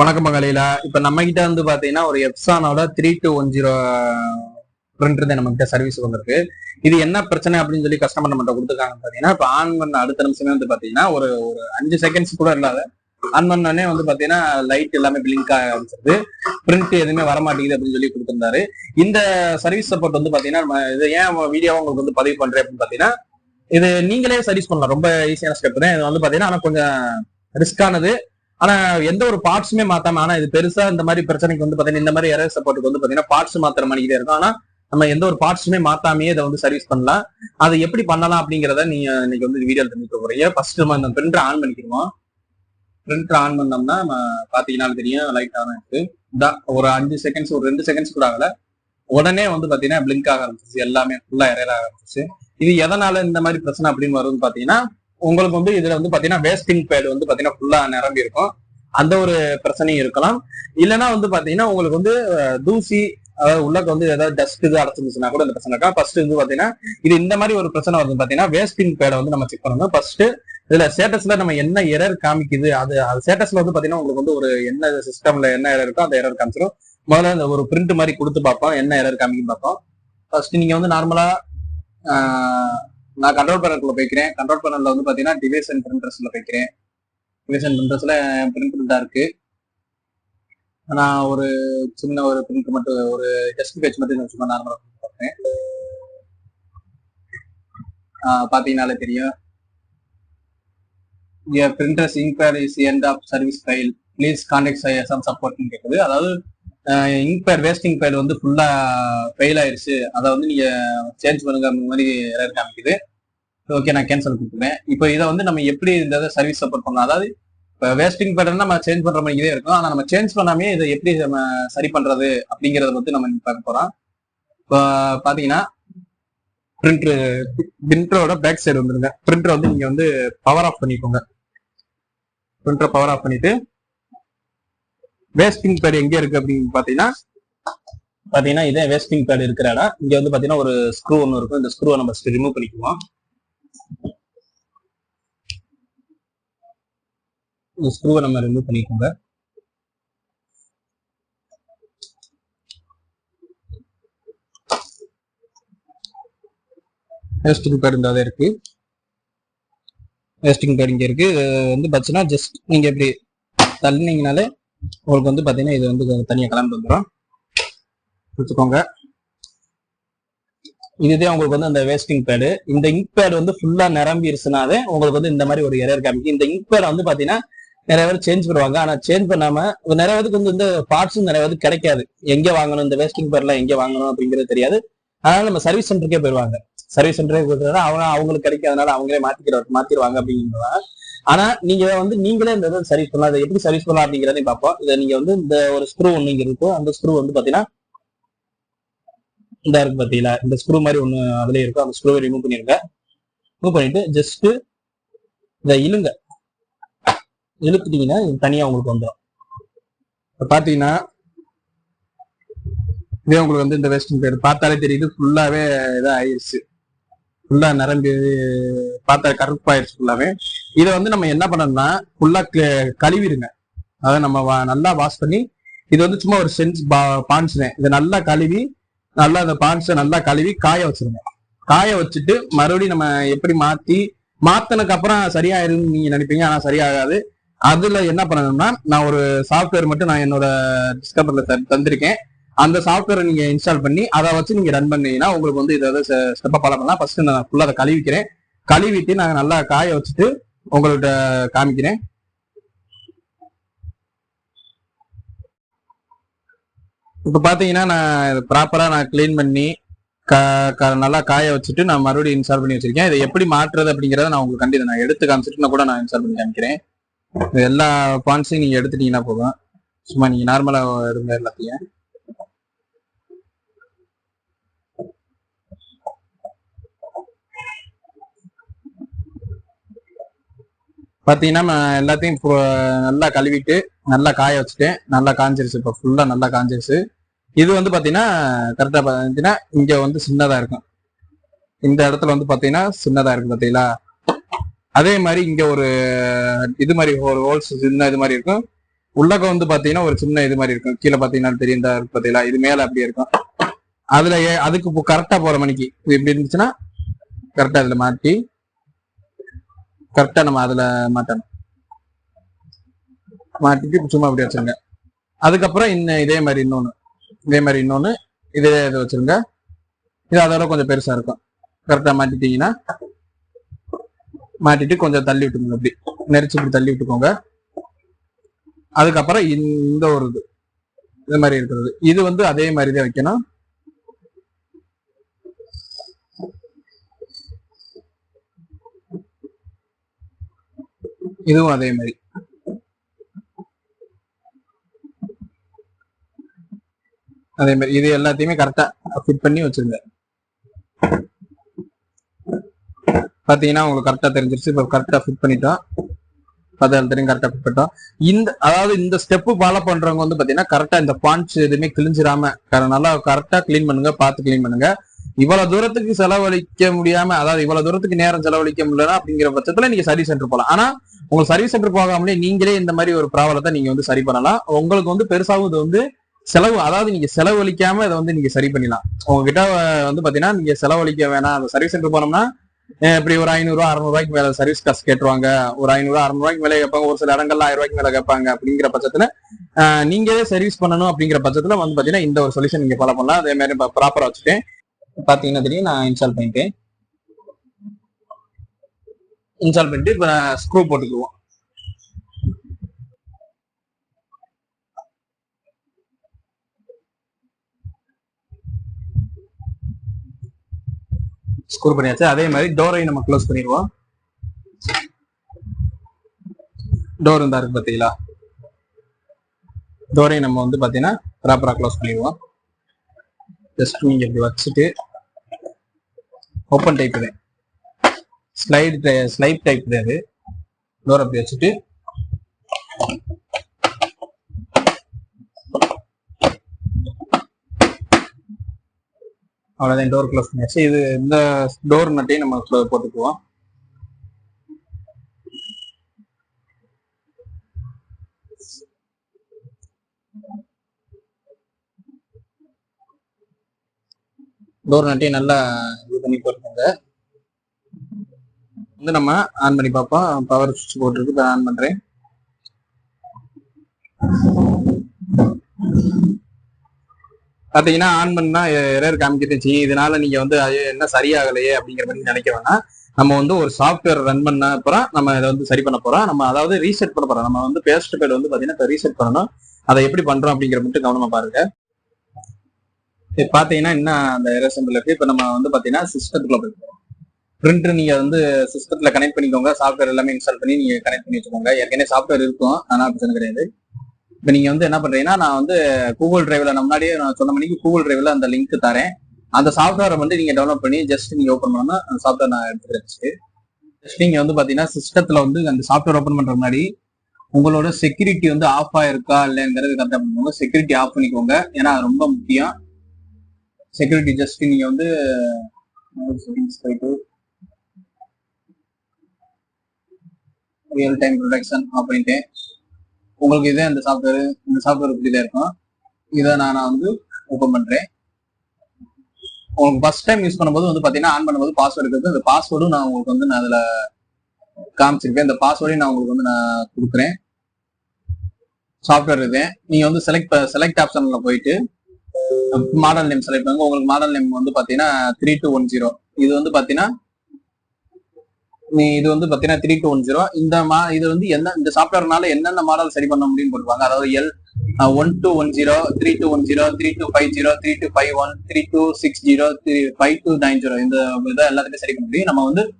வணக்கம் மகளில. இப்ப நம்ம கிட்ட வந்து பாத்தீங்கன்னா ஒரு எப்சானோட 3210 பிரிண்டர் நம்ம கிட்ட சர்வீஸ் வந்திருக்கு. இது என்ன பிரச்சனை அப்படின்னு சொல்லி கஸ்டமர் நம்மகிட்ட கொடுத்துருக்காங்க பாத்தீங்கன்னா, இப்ப ஆன் பண்ண அடுத்த நிமிஷமே வந்து பாத்தீங்கன்னா ஒரு ஒரு 5 செகண்ட்ஸ் கூட இல்லாத ஆன் பண்ணோடனே வந்து பாத்தீங்கன்னா லைட் எல்லாமே பிளிங்க் ஆக ஆரம்பிச்சிருது. பிரிண்ட் எதுவுமே வரமாட்டேங்குது அப்படின்னு சொல்லி கொடுத்திருந்தாரு. இந்த சர்வீஸ் சப்போர்ட் வந்து பாத்தீங்கன்னா நம்ம இது ஏன் வீடியோ உங்களுக்கு வந்து பதிவு பண்றேன் அப்படின்னு பாத்தீங்கன்னா, இது நீங்களே சர்வீஸ் பண்ணலாம். ரொம்ப ஈஸியான ஸ்டெப் தான் இது வந்து பாத்தீங்கன்னா. ஆனா கொஞ்சம் ரிஸ்கானது. ஆனா எந்த ஒரு பார்ட்ஸுமே மாத்தாம, ஆனா இது பெருசா இந்த மாதிரி பிரச்சனைக்கு வந்து பாத்தீங்கன்னா இந்த மாதிரி எரர் சப்போர்ட்டுக்கு வந்து பாத்தீங்கன்னா பார்ட்ஸ் மாத்திர மாதிரியே இருக்கும். ஆனா நம்ம எந்த ஒரு பார்ட்ஸுமே மாத்தாமையே இதை வந்து சர்வீஸ் பண்ணலாம். அதை எப்படி பண்ணலாம் அப்படிங்கிறத நீங்க இன்னைக்கு வந்து வீடியோ தெரிஞ்சுக்க போறீங்க. ஃபர்ஸ்ட் நம்ம இந்த பிரிண்டர் ஆன் பண்ணிக்கிறோம். பிரிண்டர் ஆன் பண்ணோம்னா நம்ம பாத்தீங்கன்னா தெரியும் லைட் ஆன் இருக்கு. ஒரு 5 செகண்ட்ஸ், ஒரு 2 செகண்ட்ஸ் கூட ஆகல, உடனே வந்து பாத்தீங்கன்னா பிளிங்க் ஆக ஆரம்பிச்சிச்சு. எல்லாமே ஃபுல்லா எரர் ஆக ஆரம்பிச்சிச்சு. இது எதனால இந்த மாதிரி பிரச்சனை அப்படின்னு வருதுன்னு பாத்தீங்கன்னா, உங்களுக்கு வந்து இதுல வந்து பாத்தீங்கன்னா வேஸ்டிங் பேட் வந்து பாத்தீங்கன்னா ஃபுல்லா நிரம்பி இருக்கும். அந்த ஒரு பிரச்சனையும் இருக்கலாம். இல்லைன்னா வந்து பாத்தீங்கன்னா உங்களுக்கு வந்து தூசி, அதாவது உள்ளக்கு வந்து ஏதாவது டஸ்ட் இது அடைச்சிருந்துச்சுன்னா கூட இந்த பிரச்சனை இருக்கா. ஃபர்ஸ்ட் வந்து பாத்தீங்கன்னா இது இந்த மாதிரி ஒரு பிரச்சனை வருது பாத்தீங்கன்னா வேஸ்டிங் பேடை வந்து நம்ம செக் பண்ணணும். ஃபர்ஸ்ட் இதுல ஸ்டேட்டஸ்ல நம்ம என்ன எரர் காமிக்குது, அது ஸ்டேட்டஸ்ல வந்து பாத்தீங்கன்னா உங்களுக்கு வந்து ஒரு என்ன சிஸ்டம்ல என்ன எரர் இருக்கோ அந்த எரர் காமிச்சிடும். முதல்ல இந்த ஒரு பிரிண்ட் மாதிரி கொடுத்து பார்ப்போம், என்ன எரர் காமிக்கும் பார்ப்போம். ஃபர்ஸ்ட் நீங்க வந்து நார்மலா நான் கண்ட்ரோல் பேனலுக்குள்ள போய்க்கிறேன். கண்ட்ரோல் பேனல்ல வந்து பாத்தீங்கன்னா டிவைஸ் அண்ட் பிரிண்டர்ஸ்ல போய்க்கிறேன். டிவைஸ் அண்ட் பிரிண்டர்ஸ்ல பிரிண்ட் இருக்கு. நான் ஒரு சின்ன ஒரு பிரிண்ட் மட்டும், ஒரு டெஸ்ட் பேஜ் மட்டும் சும்மா நார்மலா பார்ப்பேன். பாத்தீங்கன்னாலே தெரியும். Printers ink pad is end of service file, please contact some சப்போர்ட்னு கேட்குது. அதாவது இங்க்பேர் வேஸ்டிங் ஃபைல் வந்து ஃபுல்லா ஃபெயில் ஆயிடுச்சு, அதை வந்து நீங்க சேஞ்ச் பண்ணுங்க அந்த மாதிரி எரர் காமிக்குது. ஓகே, நான் கேன்சல் கொடுத்துருவேன். இப்போ இதை வந்து நம்ம எப்படி இந்த சர்வீஸ் சப்போர்ட் பண்ணலாம், அதாவது இப்போ வேஸ்டிங் பேட்டர்ன் நம்ம சேஞ்ச் பண்ற மாதிரியே இருக்கும். ஆனா நம்ம சேஞ்ச் பண்ணாமே இதை எப்படி நம்ம சரி பண்றது அப்படிங்கறத பத்தி நம்ம பார்க்க போறோம். இப்போ பாத்தீங்கன்னா பிரிண்டரோட பேக் சைடு வந்துருங்க. பிரிண்டர் வந்து நீங்க வந்து பவர் ஆஃப் பண்ணிக்கோங்க. பிரிண்டர் பவர் ஆஃப் பண்ணிட்டு வேஸ்டிங் பேட் எங்க இருக்கு அப்படின்னு பாத்தீங்கன்னா இதே வேஸ்டிங் பேட் இருக்கிற இடம். இங்க வந்து பாத்தீங்கன்னா ஒரு ஸ்க்ரூ ஒன்று இருக்கும். இந்த ஸ்க்ரூவை நம்ம ரிமூவ் பண்ணிக்குவோம். இந்த ஸ்க்ரூவை நம்ம ரிமூவ் பண்ணிக்கோங்க. வேஸ்டிங் பேட் இந்த இருக்கு. வேஸ்டிங் பேட் இங்க இருக்கு. வந்து பாத்தீங்கன்னா ஜஸ்ட் நீங்க இப்படி தள்ளினீங்கனாலே உங்களுக்கு வந்து பாத்தீங்கன்னா இது வந்து தனியா கிளம்பி வந்துடும். வச்சுக்கோங்க. இதுதான் உங்களுக்கு வந்து அந்த வேஸ்டிங் பேடு. இந்த இங்க் பேட் வந்து ஃபுல்லா நிரம்பிடுச்சுனாவே உங்களுக்கு வந்து இந்த மாதிரி ஒரு எரர் காமிக்கும். இந்த இங்க் பேட் வந்து பாத்தீங்கன்னா நிறைய பேர் சேஞ்ச் பண்ணுவாங்க. ஆனா சேஞ்ச் பண்ணாம நிறைய பேருக்கு வந்து இந்த பார்ட்ஸும் நிறைய பேருக்கு கிடைக்காது. எங்க வாங்கணும், இந்த வேஸ்டிங் பேர்லாம் எங்க வாங்கணும் அப்படிங்கிறது தெரியாது. அதனால நம்ம சர்வீஸ் சென்டருக்கே போயிடுவாங்க. சர்வீஸ் சென்டரே கொடுத்தா அவங்களுக்கு கிடைக்காதனால அவங்களே மாத்திடுவாங்க அப்படிங்கிறதா. ஆனா நீங்க வந்து நீங்களே இந்த இதை சர்வீஸ் பண்ணலாம். அதை எப்படி சர்வீஸ் பண்ணலாம் அப்படிங்கிறதையும் பார்ப்போம். இதை நீங்க வந்து இந்த ஒரு ஸ்க்ரூ ஒண்ணு இங்க இருக்கும். அந்த ஸ்க்ரூ வந்து பாத்தீங்கன்னா இந்த இருக்கு பாத்தீங்களா, இந்த ஸ்க்ரூ மாதிரி ஒண்ணு அதுலயே இருக்கும். அந்த ஸ்க்ரூவை ரிமூவ் பண்ணிருங்க. ரிமூவ் பண்ணிட்டு ஜஸ்ட் இதை இழுத்துட்டீங்கன்னா தனியா உங்களுக்கு வந்துடும். பாத்தீங்கன்னா இதே உங்களுக்கு வந்து இந்த வேஸ்டிங் பேட் பார்த்தாலே தெரியுது, ஃபுல்லாவே இதாக ஆயிடுச்சு. ஃபுல்லா நிரம்பி பார்த்தா கருப்பாயிடுச்சு ஃபுல்லாவே. இதை வந்து நம்ம என்ன பண்ணணும்னா ஃபுல்லா கழுவிடுங்க. அதாவது நம்ம நல்லா வாஷ் பண்ணி, இது வந்து சும்மா ஒரு சென்ஸ் பான்ஸ் இதை நல்லா கழுவி, நல்லா அந்த பான்ஸை நல்லா கழுவி காய வச்சிருங்க. காய வச்சுட்டு மறுபடியும் நம்ம எப்படி மாத்தினதுக்கு அப்புறம் சரியாயிருன்னு நீங்க நினைப்பீங்க. ஆனா சரியாகாது. அதுல என்ன பண்ணணும்னா, நான் ஒரு சாஃப்ட்வேர் மட்டும் நான் என்னோட டிஸ்கவர்ல தந்திருக்கேன். அந்த சாஃப்ட்வேரை நீங்க இன்ஸ்டால் பண்ணி அதை வச்சு நீங்க ரன் பண்ணீங்கன்னா உங்களுக்கு வந்து இதை ஸ்டெப்பா ஃபாலோ பண்ணலாம். ஃபர்ஸ்ட் நான் ஃபுல்லா அதை கழுவிக்கிறேன். கழுவிட்டு நான் நல்லா காய வச்சுட்டு உங்கள்கிட்ட காமிக்கிறேன். இப்ப பாத்தீங்கன்னா நான் ப்ராப்பரா கிளீன் பண்ணி நல்லா காய வச்சுட்டு நான் மறுபடியும் இன்ஸ்டால் பண்ணி வச்சிருக்கேன். இதை எப்படி மாற்றுறது அப்படிங்கிறத நான் உங்களுக்கு கண்டிப்பா நான் எடுத்து காமிச்சிட்டு நான் கூட நான் இன்ஸ்டால் பண்ணி காமிக்கிறேன். எல்லா பாயிண்ட்ஸையும் நீங்க எடுத்துட்டீங்கன்னா போதும். சும்மா நீங்க நார்மலா எடுங்க எல்லாத்தையும். பாத்தீங்கன்னா நான் எல்லாத்தையும் நல்லா கழுவிட்டு நல்லா காய வச்சுட்டேன். நல்லா காஞ்சிருச்சு. இப்போ ஃபுல்லா நல்லா காஞ்சிருச்சு. இது வந்து பாத்தீங்கன்னா கரெக்டா பாத்தீங்கன்னா இங்க வந்து சின்னதா இருக்கும். இந்த இடத்துல வந்து பாத்தீங்கன்னா சின்னதா இருக்கு பாத்தீங்களா. அதே மாதிரி இங்க ஒரு இது மாதிரி ஒரு ஹோல்ஸ் சின்ன இது மாதிரி இருக்கும். உள்ளக வந்து பாத்தீங்கன்னா ஒரு சின்ன இது மாதிரி இருக்கும். கீழே பாத்தீங்கன்னா தெரியும் பாத்தீங்களா, இது மேல அப்படி இருக்கும். அதுல அதுக்கு கரெக்டா போற மணிக்கு இது இப்படி இருந்துச்சுன்னா கரெக்டா அதுல மாட்டி கரெக்டா நம்ம அதுல மாட்டணும். மாட்டிட்டு சும்மா அப்படி வச்சிருங்க. அதுக்கப்புறம் இதே மாதிரி இன்னொன்னு இதே இது வச்சிருங்க. இது அதோட கொஞ்சம் பெருசா இருக்கும். கரெக்டா மாட்டிட்டீங்கன்னா மாட்டிட்டு கொஞ்சம் தள்ளி விட்டுக்கோங்க. அப்படி நெரிச்சு இப்படி தள்ளி விட்டுக்கோங்க. அதுக்கப்புறம் இந்த ஒரு இது மாதிரி இருக்கிறது, இது வந்து அதே மாதிரிதான் வைக்கணும். இதுவும் அதே மாதிரி. இது எல்லாத்தையுமே கரெக்டா ஃபிட் பண்ணி வச்சிருங்க. பாத்தீங்கன்னா உங்களுக்கு கரெக்டா தெரிஞ்சிருச்சு. இப்ப கரெக்டா ஃபிட் பண்ணிட்டோம். தெரியும் கரெக்டா ஃபிட் பண்ணிட்டோம். அதாவது இந்த ஸ்டெப் ஃபாலோ பண்றவங்க வந்து பாத்தீங்கன்னா கரெக்டா இந்த பாயிண்ட்ஸ் எதுவுமே கிழிஞ்சிராம நல்லா கரெக்டா கிளீன் பண்ணுங்க. பார்த்து கிளீன் பண்ணுங்க. இவ்வளவு தூரத்துக்கு செலவழிக்க முடியாம, அதாவது இவ்வளவு தூரத்துக்கு நேரம் செலவழிக்க முடியல அப்படிங்கிற பட்சத்துல நீங்க சர்வீஸ் சென்டர் போகலாம். ஆனா உங்களுக்கு சர்வீஸ் சென்டர் போகாமலே நீங்களே இந்த மாதிரி ஒரு ப்ராப்ளத்தை நீங்க வந்து சரி பண்ணலாம். உங்களுக்கு வந்து பெருசாகவும் இது வந்து செலவு, அதாவது நீங்க செலவழிக்காம இதை வந்து நீங்க சரி பண்ணிடலாம். உங்ககிட்ட வந்து பாத்தீங்கன்னா நீங்க செலவழிக்க வேணாம். அந்த சர்வீஸ் சென்டர் போனோம்னா இப்படி ஒரு 500 ரூபா 600 ரூபாய்க்கு மேல சர்வீஸ் காசு கேட்டுருவாங்க. ஒரு 500 600 ரூபாய்க்கு மேல கேட்பாங்க. ஒரு சில இடங்கள்ல 1000 ரூபாய்க்கு மேல கேட்பாங்க. அப்படிங்கிற பட்சத்துல நீங்களே சர்வீஸ் பண்ணணும் அப்படிங்கிற பட்சத்துல வந்து பாத்தீங்கன்னா இந்த ஒரு சொல்யூஷன் நீங்க ஃபாலோ பண்ணலாம். அதே மாதிரி ப்ராப்பரா வச்சுட்டேன். பாத்தீங்கன்னா தெரியும், நான் இன்ஸ்டால் பண்ணிட்டேன். இன்ஸ்டால் பண்ணிட்டு இப்ப ஸ்க்ரூ போட்டுக்குவோம். ஸ்க்ரூ பண்ணியாச்சு. அதே மாதிரி டோரையும் நம்ம க்ளோஸ் பண்ணிடுவோம். டோர் இருந்தா இருக்கு பாத்தீங்களா, டோரையும் நம்ம வந்து பாத்தீங்கன்னா ப்ராப்பரா க்ளோஸ் பண்ணிடுவோம். ஜஸ்ட் நீங்க இப்படி வச்சுட்டு ஓப்பன் டைப் ஸ்லைட் டைப் அது. டோர் அப்படி வச்சுட்டு அவ்வளவுதான், டோர் க்ளோஸ் பண்ணியாச்சு. இந்த டோர் நட்டையும் நம்ம போட்டுக்குவோம். டோர் நட்டையும் நல்லா இது பண்ணி போட்டுக்கோங்க. வந்து நம்ம ஆன் பண்ணி பார்ப்போம். பவர் சுவிட்ச் போட்டுருக்கு. இப்போ ஆன் பண்றேன். பாத்தீங்கன்னா ஆன் பண்ணா எரர் காமிக்கிட்டு, இதனால நீங்க வந்து என்ன சரியாகலையே அப்படிங்கிற மாதிரி நினைக்க வேணாம். நம்ம வந்து ஒரு சாஃப்ட்வேர் ரன் பண்ண அப்புறம் நம்ம இதை வந்து சரி பண்ண போறோம். நம்ம அதாவது ரீசெட் பண்ண போறோம். நம்ம வந்து பேஸ்ட் பேட் வந்து பாத்தீங்கன்னா ரீசெட் பண்ணணும். அதை எப்படி பண்றோம் அப்படிங்கிற மட்டும் கவனமா பாருங்க. பாத்தீங்கன்னா என்ன அந்த எரர் சிம்பிள் இருக்கு. இப்ப நம்ம வந்து பாத்தீங்கன்னா சிஸ்டத்துக்குள்ள போயிருக்கோம். பிரிண்டர் நீங்க வந்து சிஸ்டத்துல கனெக்ட் பண்ணிக்கோங்க. சாஃப்ட்வேர் எல்லாமே இன்ஸ்டால் பண்ணி நீங்க கனெக்ட் பண்ணி வச்சுக்கோங்க. ஏற்கனவே சாஃப்ட்வேர் இருக்கும், ஆனா பிரச்சனை கிடையாது. இப்ப நீங்க வந்து என்ன பண்றீங்கன்னா, நான் வந்து கூகுள் டிரைவ்ல முன்னாடியே நான் சொன்ன மணிக்கு கூகுள் டிரைவ்ல அந்த லிங்க் தரேன். அந்த சாஃப்ட்வேரை வந்து நீங்க டவுன்லோட் பண்ணி ஜஸ்ட் நீங்க ஓப்பன் பண்ணா அந்த சாஃப்ட்வேர் நான் எடுத்துக்கிறேன். ஜஸ்ட் நீங்க வந்து பாத்தீங்கன்னா சிஸ்டத்துல வந்து அந்த சாஃப்ட்வேர் ஓப்பன் பண்ற முன்னாடி உங்களோட செக்யூரிட்டி வந்து ஆஃப் ஆயிருக்கா இல்லைங்கிறது கரெக்டா பண்ணுவோங்க. செக்யூரிட்டி ஆஃப் பண்ணிக்கோங்க, ஏன்னா அது ரொம்ப முக்கியம். செக்யூரிட்டி ஜஸ்ட் நீங்க வந்து ரியல் டைம் ப்ரொடக்ஷன் ஆஃப் பண்ணிட்டேன். உங்களுக்கு இதே இந்த சாஃப்ட்வேர் இப்படிதான் இருக்கும். இதை நான் வந்து ஓப்பன் பண்றேன். உங்களுக்கு ஃபர்ஸ்ட் டைம் யூஸ் பண்ணும்போது வந்து பாத்தீங்கன்னா ஆன் பண்ணும்போது பாஸ்வேர்டு இருக்குது. அந்த பாஸ்வேர்டும் நான் உங்களுக்கு வந்து நான் அதுல காமிச்சிருக்கேன். இந்த பாஸ்வேர்டையும் நான் உங்களுக்கு வந்து நான் கொடுக்குறேன். சாஃப்ட்வேர் இது நீங்க வந்து செலக்ட் ஆப்ஷன்ல போயிட்டு மாடல் நேம் செலக்ட் பண்ணுங்க. உங்களுக்கு மாடல் நேம் வந்து பாத்தீங்கன்னா 3210. இது வந்து பாத்தீங்கன்னா இது வந்து பாத்தீங்கன்னா 3210. இது வந்து இந்த சாஃப்ட்வேர்னால என்னென்ன மாடல் சரி பண்ண முடியும்னு போட்டுருவாங்க. அதாவது L1210, 3210, 3250, 3251, 3260, 5290 இந்த இதை எல்லாத்தையும் சரி பண்ண முடியும்.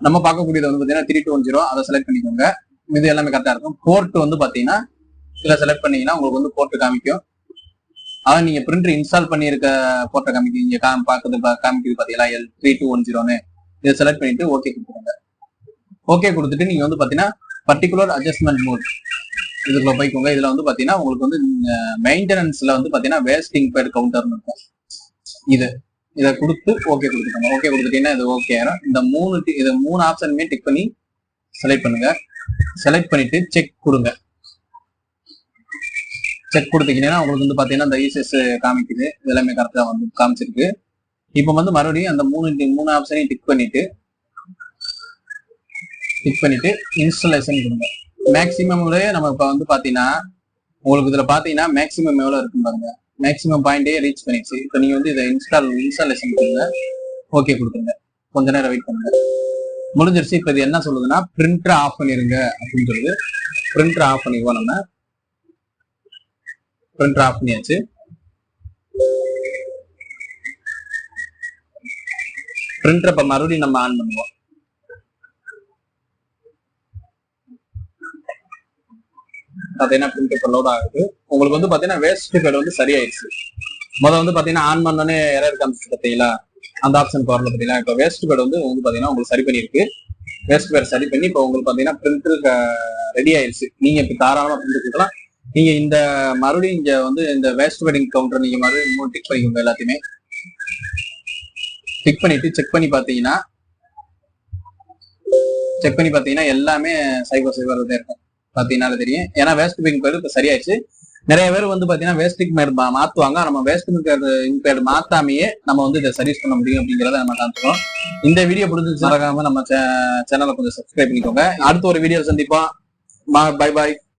நம்ம பார்க்கக்கூடியது வந்து பாத்தீங்கன்னா 3210. அதை செலக்ட் பண்ணிக்கோங்க. இது எல்லாமே கரெக்டா இருக்கும். போர்ட் வந்து பாத்தீங்கன்னா இதை செலக்ட் பண்ணீங்கன்னா உங்களுக்கு வந்து போர்ட் காமிக்கும். அதான் நீங்க பிரிண்டர் இன்ஸ்டால் பண்ணியிருக்க போர்ட்டை காமிக்க காமிக்குது பாத்தீங்களா, L3210. இதை செலக்ட் பண்ணிட்டு ஓகே கொடுத்துருங்க. ஓகே கொடுத்துட்டு நீங்க வந்து பாத்தீங்கன்னா பர்டிகுலர் அட்ஜஸ்ட்மெண்ட் மோட் இதுக்குள்ள போய்க்கோங்க. இதுல வந்து பாத்தீங்கன்னா உங்களுக்கு வந்து மெயின்டெனன்ஸ்ல வந்து பாத்தீங்கன்னா வேஸ்டிங் பேட் கவுண்டர் இருக்கும். இதை கொடுத்து ஓகே கொடுத்துக்கோங்க. ஓகே கொடுத்துட்டீங்கன்னா இது ஓகே ஆயிரும். இந்த மூணு ஆப்ஷனுமே டிக் பண்ணி செலக்ட் பண்ணுங்க. செலக்ட் பண்ணிட்டு செக் கொடுங்க. செக் கொடுத்தீங்கன்னா உங்களுக்கு வந்து பாத்தீங்கன்னா இந்த இசிஎஸ் காமிக்குது, இதெல்லாமே கரெக்டா வந்து காமிச்சிருக்கு. இப்போ வந்து மறுபடியும் அந்த மூணு ஆப்ஷனையும் டிக் பண்ணிட்டு இன்ஸ்டாலேஷன் கொடுங்க. மேக்சிமம் நம்ம இப்ப வந்து பாத்தீங்கன்னா உங்களுக்கு இதுல பாத்தீங்கன்னா மேக்சிமம் எவ்வளவு இருக்கும் பாருங்க. மேக்சிமம் பாயிண்டே ரீச் பண்ணிடுச்சு. இப்போ நீங்க வந்து இதை இன்ஸ்டாலேஷன் கொடுங்க, ஓகே கொடுத்துருங்க, கொஞ்ச நேரம் வெயிட் பண்ணுங்க. முடிஞ்சிருச்சு. இப்போ இது என்ன சொல்லுதுன்னா பிரிண்டரை ஆஃப் பண்ணிருங்க அப்படின்னு சொல்லுது. பிரிண்டரை ஆஃப் பண்ணிடுவோம். நம்ம பிரிண்டர் ஆஃப் பண்ணியாச்சு. பிரிண்டர் இப்ப மறுபடியும் நம்ம ஆன் பண்ணுவோம். பாத்தீங்கன்னா பிரிண்டர் இப்ப லோட் ஆகுது. உங்களுக்கு வந்து பாத்தீங்கன்னா வேஸ்ட் பேட் வந்து சரியாயிடுச்சு. முதல்ல வந்து பாத்தீங்கன்னா ஆன் பண்ணோன்னே எரர் காமிச்சு பாத்தீங்களா, அந்த ஆப்ஷன் வரல பாத்தீங்களா. இப்ப வேஸ்ட் பேட் வந்து பாத்தீங்கன்னா உங்களுக்கு சரி பண்ணிருக்கு. வேஸ்ட் பேட் சரி பண்ணி இப்ப உங்களுக்கு பாத்தீங்கன்னா பிரிண்டர் ரெடி ஆயிடுச்சு. நீங்க இப்ப தாராளமா பிரிண்டர் கொடுக்கலாம். நீங்க இந்த மறுபடியும் இங்க வந்து இந்த வேஸ்ட் பேடிங் கவுண்டர் நீங்க மறுபடியும் டிக் பண்ணிக்கோங்க. எல்லாத்தையுமே டிக் பண்ணிட்டு செக் பண்ணி பாத்தீங்கன்னா எல்லாமே சைபர் தான் இருக்கும். பாத்தீங்கன்னா தெரியும். ஏன்னா வேஸ்ட் பேடிங் பேடு இப்ப சரியாயிடுச்சு. நிறைய பேர் வந்து பாத்தீங்கன்னா வேஸ்டிக் மேட் மாத்துவாங்க. நம்ம வேஸ்ட் பேட் மாத்தாமையே நம்ம வந்து இதை சர்வீஸ் பண்ண முடியும் அப்படிங்கிறத நம்ம காமிச்சிருக்கோம். இந்த வீடியோ பிடிச்சிருக்காம நம்ம சேனலை கொஞ்சம் சப்ஸ்கிரைப் பண்ணிக்கோங்க. அடுத்த ஒரு வீடியோ சந்திப்போம். Bye bye.